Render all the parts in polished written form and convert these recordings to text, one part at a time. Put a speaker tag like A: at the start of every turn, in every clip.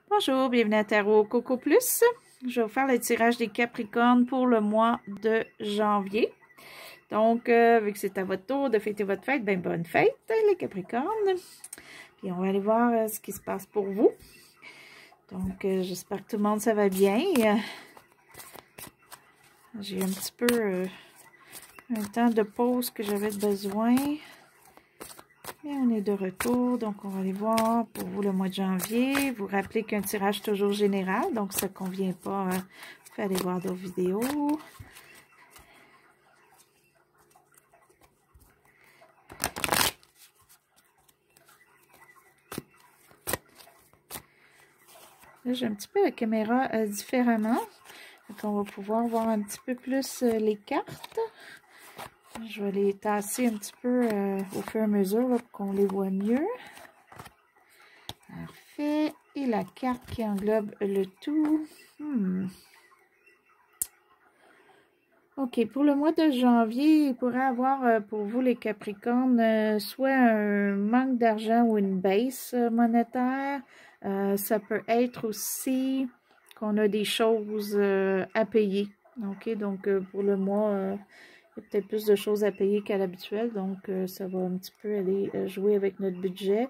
A: Bonjour, bienvenue à Tarot Coco Plus. Je vais vous faire le tirage des Capricornes pour le mois de janvier. Donc, vu que c'est à votre tour de fêter votre fête, ben bonne fête les Capricornes. Puis on va aller voir ce qui se passe pour vous. Donc, j'espère que tout le monde ça va bien. J'ai un petit peu un temps de pause que j'avais besoin. Et on est de retour, donc on va aller voir pour vous le mois de janvier. Vous rappelez qu'un tirage toujours général, donc ça ne convient pas. Vous pouvez aller voir d'autres vidéos. Là, j'ai un petit peu la caméra différemment. Donc on va pouvoir voir un petit peu plus les cartes. Je vais les tasser un petit peu au fur et à mesure pour qu'on les voit mieux. Parfait. Et la carte qui englobe le tout. OK, pour le mois de janvier, il pourrait avoir pour vous les Capricornes soit un manque d'argent ou une baisse monétaire. Ça peut être aussi qu'on a des choses à payer. OK, donc pour le mois, il y a peut-être plus de choses à payer qu'à l'habituel, donc ça va un petit peu aller jouer avec notre budget.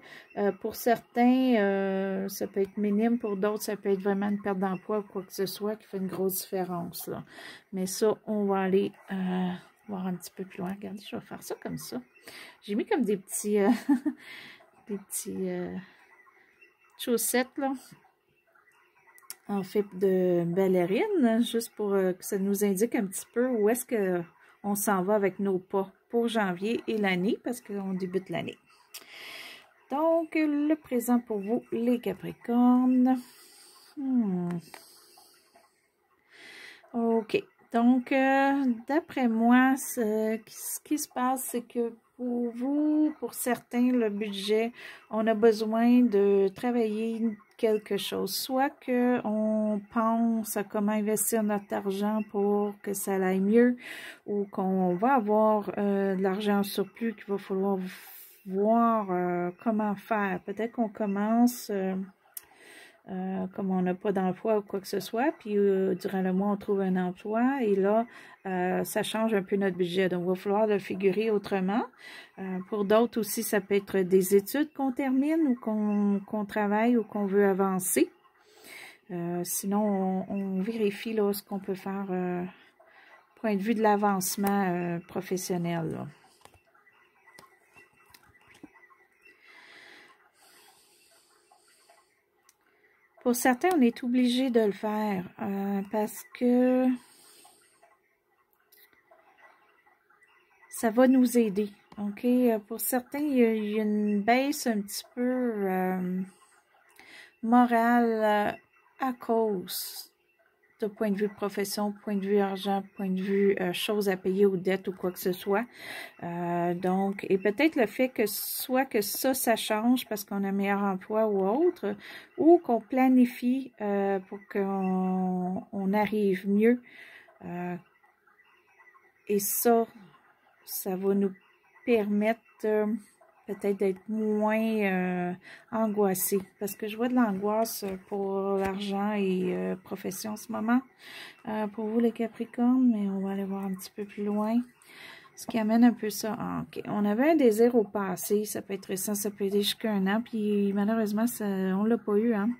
A: Pour certains, ça peut être minime, pour d'autres, ça peut être vraiment une perte d'emploi ou quoi que ce soit qui fait une grosse différence, là. Mais ça, on va aller voir un petit peu plus loin. Regardez, je vais faire ça comme ça. J'ai mis comme des petits, des petits chaussettes, là, en fait de ballerine, juste pour que ça nous indique un petit peu où est-ce que on s'en va avec nos pas pour janvier et l'année, parce qu'on débute l'année. Donc, le présent pour vous, les Capricornes. OK. Donc, d'après moi, ce qui se passe, c'est que pour vous, pour certains, le budget, on a besoin de travailler quelque chose. Soit qu'on pense à comment investir notre argent pour que ça aille mieux, ou qu'on va avoir de l'argent en surplus qu'il va falloir voir comment faire. Peut-être qu'on commence... comme on n'a pas d'emploi ou quoi que ce soit, puis durant le mois, on trouve un emploi, et là, ça change un peu notre budget. Donc, il va falloir le figurer autrement. Pour d'autres aussi, ça peut être des études qu'on termine ou qu'on travaille ou qu'on veut avancer. Sinon, on vérifie là, ce qu'on peut faire point de vue de l'avancement professionnel, là. Pour certains, on est obligé de le faire parce que ça va nous aider. OK? Pour certains, il y a une baisse un petit peu morale à cause de point de vue profession, point de vue argent, point de vue choses à payer ou dettes ou quoi que ce soit. Donc, et peut-être le fait que soit que ça change parce qu'on a un meilleur emploi ou autre, ou qu'on planifie pour qu'on arrive mieux. Et ça va nous permettre peut-être d'être moins angoissés. Parce que je vois de l'angoisse pour l'argent et profession en ce moment. Pour vous, les Capricornes, mais on va aller voir un petit peu plus loin. Ce qui amène un peu ça. OK. On avait un désir au passé. Ça peut être récent, ça peut être jusqu'à un an. Puis malheureusement, on ne l'a pas eu, hein.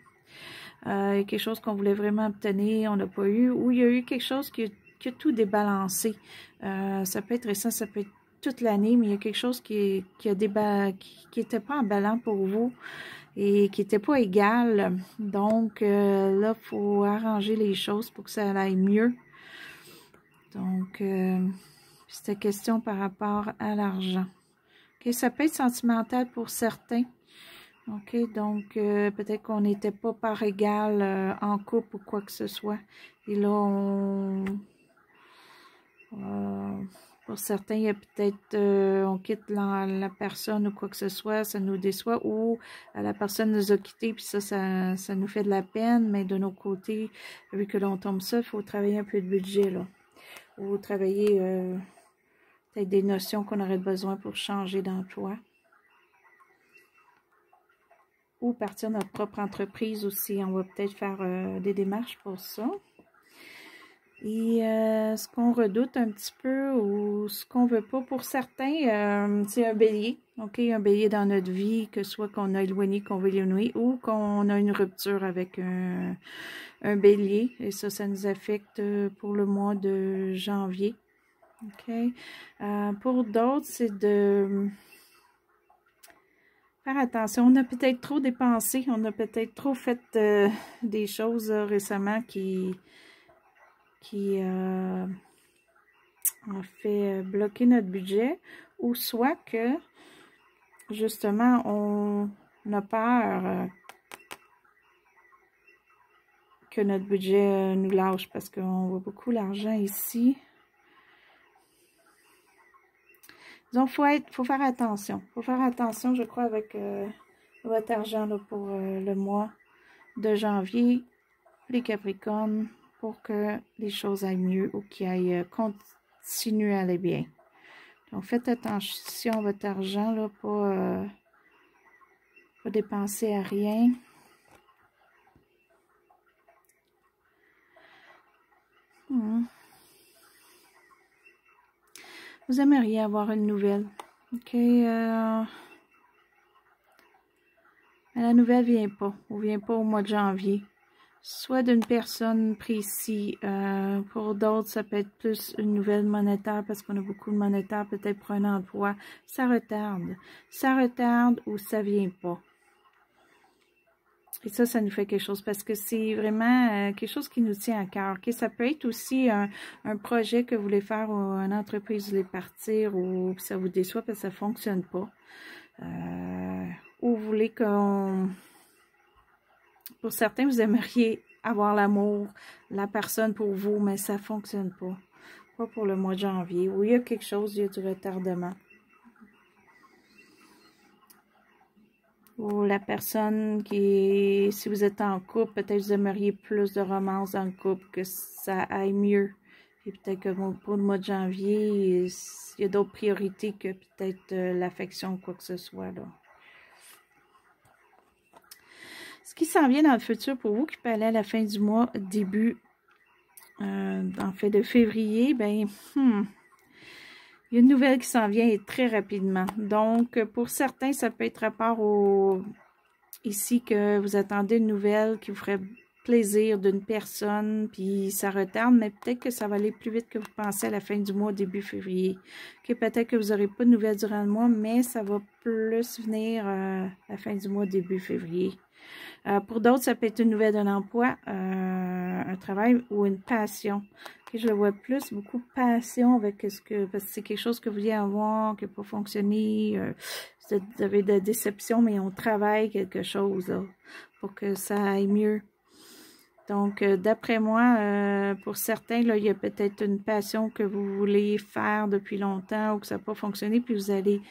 A: Il y a quelque chose qu'on voulait vraiment obtenir, on n'a pas eu. Ou il y a eu quelque chose qui a tout débalancé. Ça peut être récent, ça peut être toute l'année, mais il y a quelque chose qui était pas en balance pour vous et qui n'était pas égal. Donc, là, il faut arranger les choses pour que ça aille mieux. Donc, c'était question par rapport à l'argent. OK, ça peut être sentimental pour certains. OK, donc peut-être qu'on n'était pas par égal en couple ou quoi que ce soit. Et là, pour certains, il y a peut-être, on quitte la personne ou quoi que ce soit, ça nous déçoit, ou la personne nous a quittés, puis ça nous fait de la peine, mais de nos côtés, vu que l'on tombe ça, il faut travailler un peu de budget, là. Ou travailler peut-être des notions qu'on aurait besoin pour changer d'emploi. ou partir notre propre entreprise aussi. On va peut-être faire des démarches pour ça. Et ce qu'on redoute un petit peu ou ce qu'on veut pas pour certains, c'est un bélier. OK, un bélier dans notre vie, que soit qu'on a éloigné, qu'on veut éloigner ou qu'on a une rupture avec un bélier. Et ça nous affecte pour le mois de janvier. OK. Pour d'autres, c'est de faire attention. On a peut-être trop dépensé. On a peut-être trop fait des choses récemment qui a fait bloquer notre budget, ou soit que justement on a peur que notre budget nous lâche, parce qu'on voit beaucoup l'argent ici. Donc faut faire attention. Faut faire attention, je crois, avec votre argent là, pour le mois de janvier, les Capricornes, pour que les choses aillent mieux ou qu'ils aillent continuer à aller bien. Donc, faites attention à votre argent, là, pas dépenser à rien. Vous aimeriez avoir une nouvelle. OK. Mais la nouvelle ne vient pas. Ou ne vient pas au mois de janvier. Soit d'une personne précise. Pour d'autres, ça peut être plus une nouvelle monétaire parce qu'on a beaucoup de monétaire, peut-être pour un emploi. Ça retarde. Ça retarde ou ça vient pas. Et ça nous fait quelque chose parce que c'est vraiment quelque chose qui nous tient à cœur. Okay? Ça peut être aussi un projet que vous voulez faire ou une entreprise, vous voulez partir ou ça vous déçoit parce que ça ne fonctionne pas. Ou vous voulez qu'on... Pour certains, vous aimeriez avoir l'amour, la personne pour vous, mais ça ne fonctionne pas. Pas pour le mois de janvier. Ou il y a quelque chose, il y a du retardement. Ou la personne qui est, si vous êtes en couple, peut-être vous aimeriez plus de romance dans le couple, que ça aille mieux. Et peut-être que pour le mois de janvier, il y a d'autres priorités que peut-être l'affection ou quoi que ce soit, là. Ce qui s'en vient dans le futur pour vous, qui peut aller à la fin du mois, début, en fait, de février, ben, il y a une nouvelle qui s'en vient et très rapidement. Donc, pour certains, ça peut être rapport au... Ici, que vous attendez une nouvelle qui vous ferait plaisir d'une personne, puis ça retarde, mais peut-être que ça va aller plus vite que vous pensez à la fin du mois, début février. Okay, peut-être que vous n'aurez pas de nouvelles durant le mois, mais ça va plus venir à la fin du mois, début février. Pour d'autres, ça peut être une nouvelle d'un emploi, un travail ou une passion. Okay, je le vois plus, beaucoup de passion avec ce que, parce que c'est quelque chose que vous vouliez avoir, qui n'a pas fonctionné. Vous avez de la déception, mais on travaille quelque chose là, pour que ça aille mieux. Donc, d'après moi, pour certains, là, il y a peut-être une passion que vous voulez faire depuis longtemps ou que ça n'a pas fonctionné, puis vous allez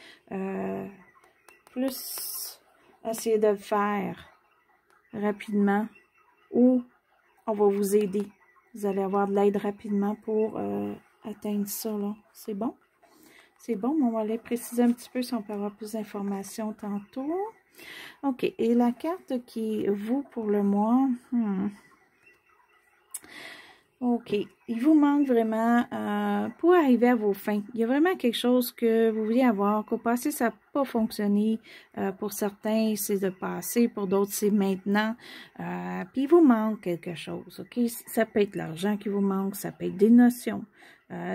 A: plus essayer de le faire rapidement ou on va vous aider. Vous allez avoir de l'aide rapidement pour atteindre ça, là. C'est bon? C'est bon, mais on va aller préciser un petit peu si on peut avoir plus d'informations tantôt. OK. Et la carte qui est vous pour le mois. OK. Il vous manque vraiment pour arriver à vos fins. Il y a vraiment quelque chose que vous vouliez avoir, qu'au passé, ça n'a pas fonctionné. Pour certains, c'est de passé. Pour d'autres, c'est maintenant. Puis, il vous manque quelque chose. OK? Ça peut être l'argent qui vous manque. Ça peut être des notions.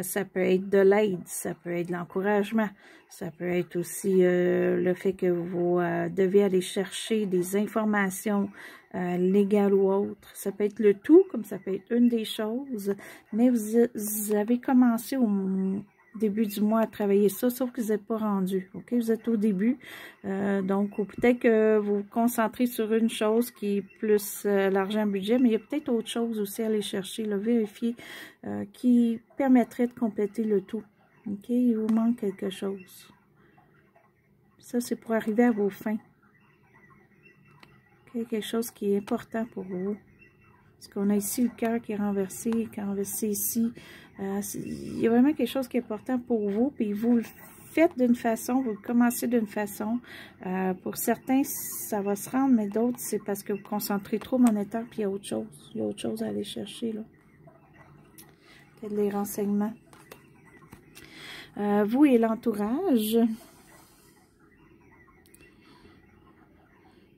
A: Ça peut être de l'aide, ça peut être de l'encouragement, ça peut être aussi le fait que vous devez aller chercher des informations légales ou autres. Ça peut être le tout, comme ça peut être une des choses, mais vous avez commencé au début du mois à travailler ça, sauf que vous n'êtes pas rendu. OK? Vous êtes au début. Donc, peut-être que vous vous concentrez sur une chose qui est plus l'argent budget, mais il y a peut-être autre chose aussi à aller chercher, là, vérifier, qui permettrait de compléter le tout. OK? Il vous manque quelque chose. Ça, c'est pour arriver à vos fins. OK? Quelque chose qui est important pour vous. Parce qu'on a ici le cœur qui est renversé ici. Il y a vraiment quelque chose qui est important pour vous, puis vous le faites d'une façon, vous commencez d'une façon. Pour certains, ça va se rendre, mais d'autres, c'est parce que vous vous concentrez trop monétaire, puis il y a autre chose. Il y a autre chose à aller chercher, là. Peut-être les renseignements. Vous et l'entourage.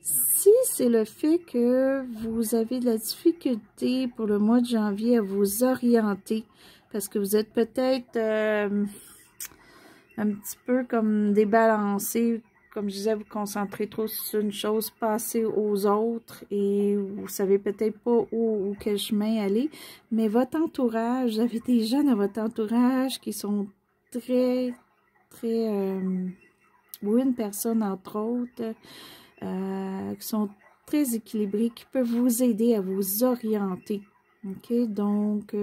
A: Si c'est le fait que vous avez de la difficulté pour le mois de janvier à vous orienter, parce que vous êtes peut-être un petit peu comme débalancé, comme je disais, vous concentrez trop sur une chose, passer aux autres et vous savez peut-être pas où quel chemin aller, mais votre entourage, vous avez des gens dans votre entourage qui sont très, ou une personne entre autres, qui sont très équilibrés, qui peuvent vous aider à vous orienter. OK? Donc,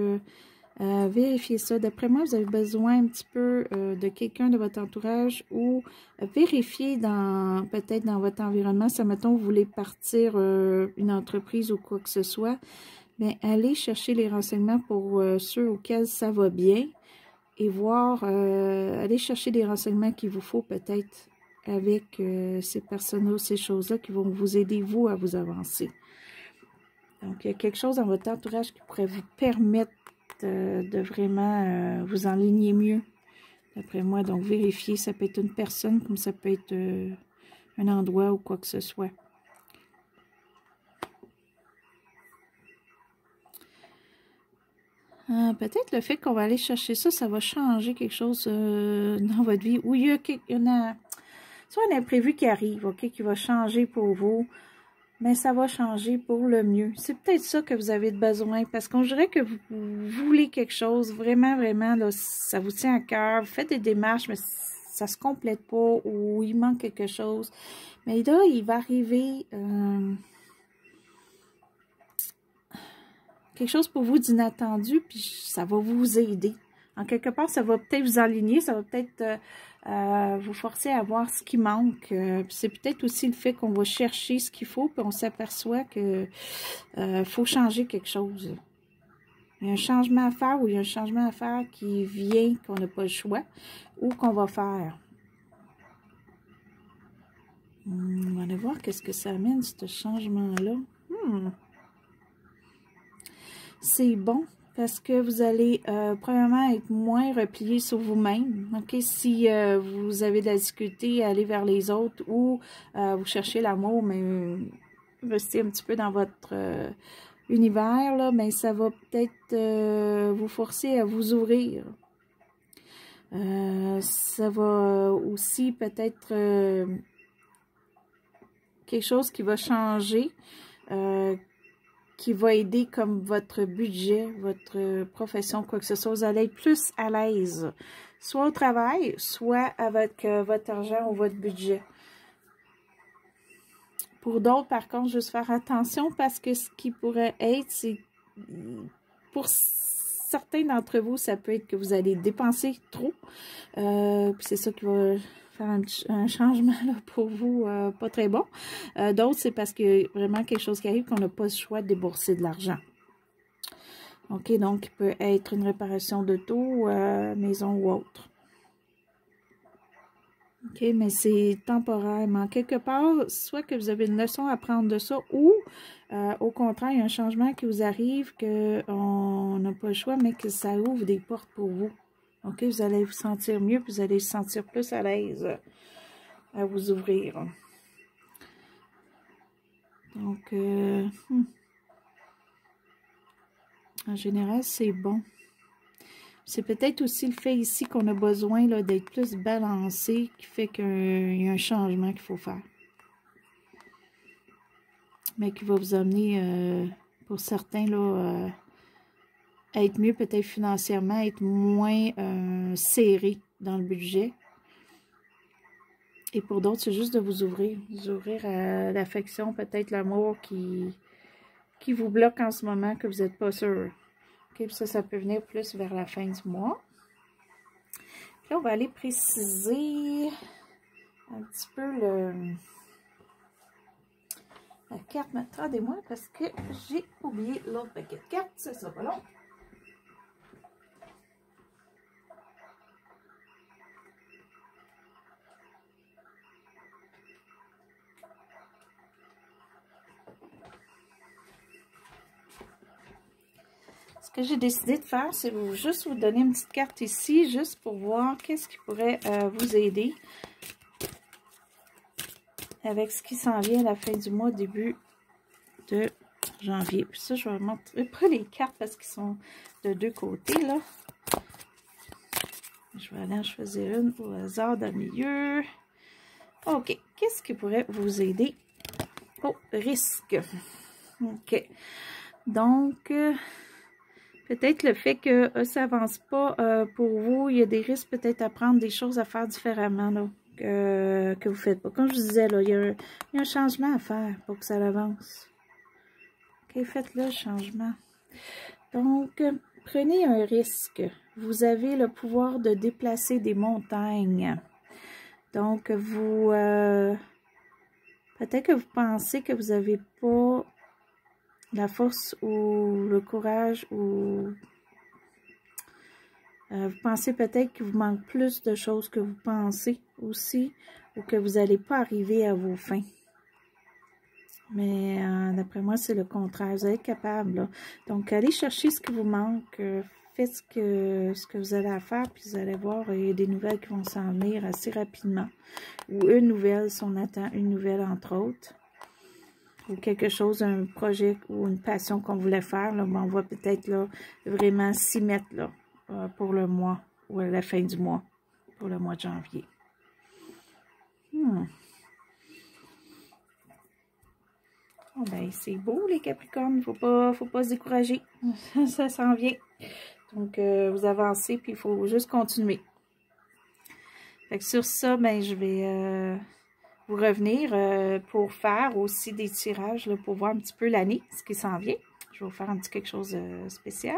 A: vérifiez ça. D'après moi, vous avez besoin un petit peu de quelqu'un de votre entourage ou vérifiez peut-être dans votre environnement, si, mettons, vous voulez partir une entreprise ou quoi que ce soit, bien, allez chercher les renseignements pour ceux auxquels ça va bien et voir, allez chercher des renseignements qu'il vous faut peut-être avec ces personnes-là, ces choses-là qui vont vous aider, vous, à vous avancer. Donc, il y a quelque chose dans votre entourage qui pourrait vous permettre de vraiment vous enligner mieux, d'après moi. Donc, vérifiez, ça peut être une personne, comme ça peut être un endroit ou quoi que ce soit. Peut-être le fait qu'on va aller chercher ça, ça va changer quelque chose dans votre vie. Ou il y a soit un imprévu qui arrive, OK, qui va changer pour vous, mais ça va changer pour le mieux. C'est peut-être ça que vous avez besoin, parce qu'on dirait que vous voulez quelque chose, vraiment, vraiment, là, ça vous tient à cœur, vous faites des démarches, mais ça se complète pas, ou il manque quelque chose. Mais là, il va arriver quelque chose pour vous d'inattendu, puis ça va vous aider. En quelque part, ça va peut-être vous aligner, ça va peut-être vous forcer à voir ce qui manque. C'est peut-être aussi le fait qu'on va chercher ce qu'il faut, puis on s'aperçoit que faut changer quelque chose. Il y a un changement à faire ou il y a un changement à faire qui vient, qu'on n'a pas le choix, ou qu'on va faire. On va aller voir qu'est-ce que ça amène, ce changement-là. C'est bon. Parce que vous allez premièrement être moins replié sur vous-même. OK? Si vous avez de la difficulté à aller vers les autres ou vous cherchez l'amour, mais restez un petit peu dans votre univers, là, mais ça va peut-être vous forcer à vous ouvrir. Ça va aussi peut-être quelque chose qui va changer, qui va aider comme votre budget, votre profession, quoi que ce soit. Vous allez être plus à l'aise, soit au travail, soit avec votre argent ou votre budget. Pour d'autres, par contre, juste faire attention parce que ce qui pourrait être, c'est pour certains d'entre vous, ça peut être que vous allez dépenser trop. Puis c'est ça qui va faire un changement là, pour vous, pas très bon. D'autres, c'est parce que vraiment quelque chose qui arrive qu'on n'a pas le choix de débourser de l'argent. OK, donc il peut être une réparation d'auto, maison ou autre. OK, mais c'est temporaire. Mais en quelque part, soit que vous avez une leçon à prendre de ça, ou au contraire, il y a un changement qui vous arrive, qu'on n'a pas le choix, mais que ça ouvre des portes pour vous. OK, vous allez vous sentir mieux, puis vous allez vous sentir plus à l'aise à vous ouvrir. Donc, en général, c'est bon. C'est peut-être aussi le fait ici qu'on a besoin d'être plus balancé qui fait qu'il y a un changement qu'il faut faire. Mais qui va vous amener, pour certains, là, à être mieux peut-être financièrement, être moins serré dans le budget. Et pour d'autres, c'est juste de vous ouvrir à l'affection, peut-être l'amour qui vous bloque en ce moment, que vous n'êtes pas sûr. OK, puis ça peut venir plus vers la fin du mois. Puis là, on va aller préciser un petit peu la carte. Attendez-moi parce que j'ai oublié l'autre paquet de cartes. Ça sera pas long. que j'ai décidé de faire, c'est juste vous donner une petite carte ici, juste pour voir qu'est-ce qui pourrait vous aider avec ce qui s'en vient à la fin du mois, début de janvier. Puis ça, je vais montrer pas les cartes parce qu'ils sont de deux côtés, là. Je vais aller en choisir une au hasard dans le milieu. OK. Qu'est-ce qui pourrait vous aider au risque? OK. Donc, peut-être le fait que ça n'avance pas pour vous, il y a des risques peut-être à prendre, des choses à faire différemment, là, que vous ne faites pas. Comme je vous disais, là, il y a un changement à faire pour que ça avance. OK, faites-le, le changement. Donc, prenez un risque. Vous avez le pouvoir de déplacer des montagnes. Donc, vous... peut-être que vous pensez que vous n'avez pas la force ou le courage ou... vous pensez peut-être qu'il vous manque plus de choses que vous pensez aussi ou que vous n'allez pas arriver à vos fins. Mais d'après moi, c'est le contraire. Vous allez être capable, là. Donc, allez chercher ce qui vous manque. Faites ce que vous allez faire, puis vous allez voir, il y a des nouvelles qui vont s'en venir assez rapidement. Ou une nouvelle, si on attend une nouvelle, entre autres. Ou quelque chose, un projet ou une passion qu'on voulait faire. Là, on va peut-être là vraiment s'y mettre là, pour le mois ou à la fin du mois, pour le mois de janvier. Oh ben, c'est beau les Capricornes, faut pas se décourager, ça s'en vient. Donc, vous avancez, puis il faut juste continuer. Fait que sur ça, ben, je vais vous revenir pour faire aussi des tirages, là, pour voir un petit peu l'année, ce qui s'en vient. Je vais vous faire un petit quelque chose de spécial.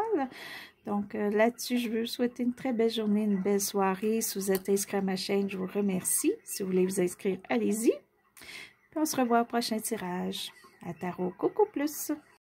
A: Donc, là-dessus, je veux vous souhaiter une très belle journée, une belle soirée. Si vous êtes inscrit à ma chaîne, je vous remercie. Si vous voulez vous inscrire, allez-y. Puis on se revoit au prochain tirage. À Tarot Coco Plus.